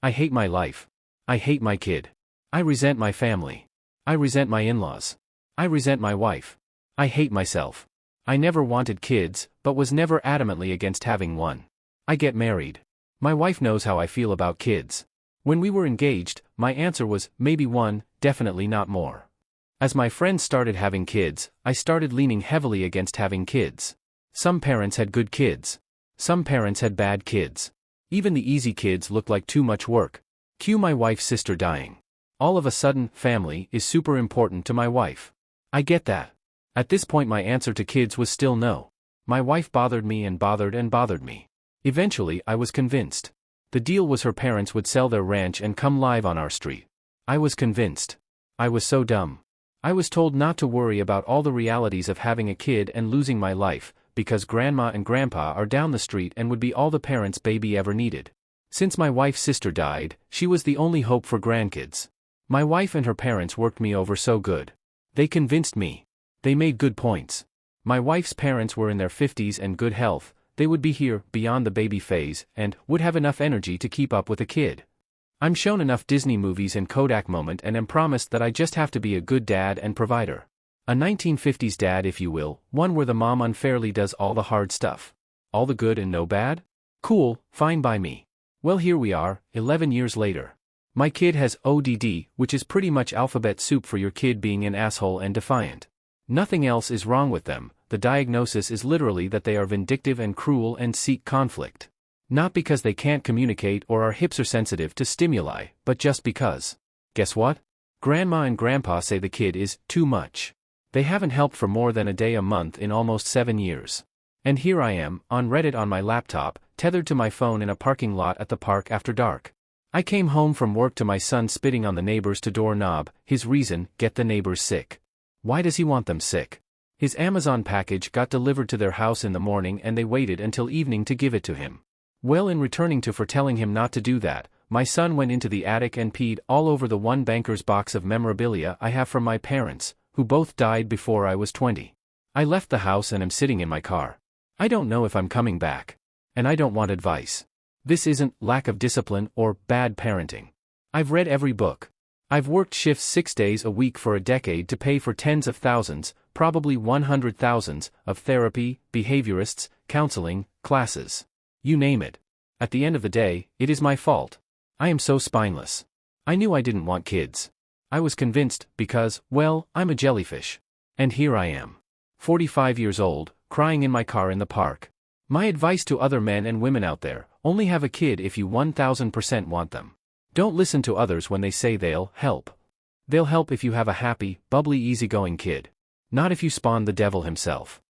I hate my life. I hate my kid. I resent my family. I resent my in-laws. I resent my wife. I hate myself. I never wanted kids, but was never adamantly against having one. I get married. My wife knows how I feel about kids. When we were engaged, my answer was, maybe one, definitely not more. As my friends started having kids, I started leaning heavily against having kids. Some parents had good kids. Some parents had bad kids. Even the easy kids looked like too much work. Cue my wife's sister dying. All of a sudden, family is super important to my wife. I get that. At this point my answer to kids was still no. My wife bothered me and bothered me. Eventually I was convinced. The deal was her parents would sell their ranch and come live on our street. I was convinced. I was so dumb. I was told not to worry about all the realities of having a kid and losing my life, because grandma and grandpa are down the street and would be all the parents baby ever needed. Since my wife's sister died, she was the only hope for grandkids. My wife and her parents worked me over so good. They convinced me. They made good points. My wife's parents were in their 50s and good health, they would be here, beyond the baby phase, and would have enough energy to keep up with a kid. I'm shown enough Disney movies and Kodak moment and am promised that I just have to be a good dad and provider. A 1950s dad if you will, one where the mom unfairly does all the hard stuff. All the good and no bad? Cool, fine by me. Well here we are, 11 years later. My kid has ODD, which is pretty much alphabet soup for your kid being an asshole and defiant. Nothing else is wrong with them, the diagnosis is literally that they are vindictive and cruel and seek conflict. Not because they can't communicate or our hips are sensitive to stimuli, but just because. Guess what? Grandma and grandpa say the kid is too much. They haven't helped for more than a day a month in almost 7 years. And here I am, on Reddit on my laptop, tethered to my phone in a parking lot at the park after dark. I came home from work to my son spitting on the neighbors to doorknob, his reason, get the neighbors sick. Why does he want them sick? His Amazon package got delivered to their house in the morning and they waited until evening to give it to him. Well, in returning for telling him not to do that, my son went into the attic and peed all over the one banker's box of memorabilia I have from my parents, who both died before I was 20. I left the house and am sitting in my car. I don't know if I'm coming back. And I don't want advice. This isn't lack of discipline or bad parenting. I've read every book. I've worked shifts 6 days a week for a decade to pay for tens of thousands, probably 100,000s, of therapy, behaviorists, counseling, classes. You name it. At the end of the day, it is my fault. I am so spineless. I knew I didn't want kids. I was convinced, because, well, I'm a jellyfish. And here I am. 45 years old, crying in my car in the park. My advice to other men and women out there, only have a kid if you 1000% want them. Don't listen to others when they say they'll help. They'll help if you have a happy, bubbly easygoing kid. Not if you spawn the devil himself.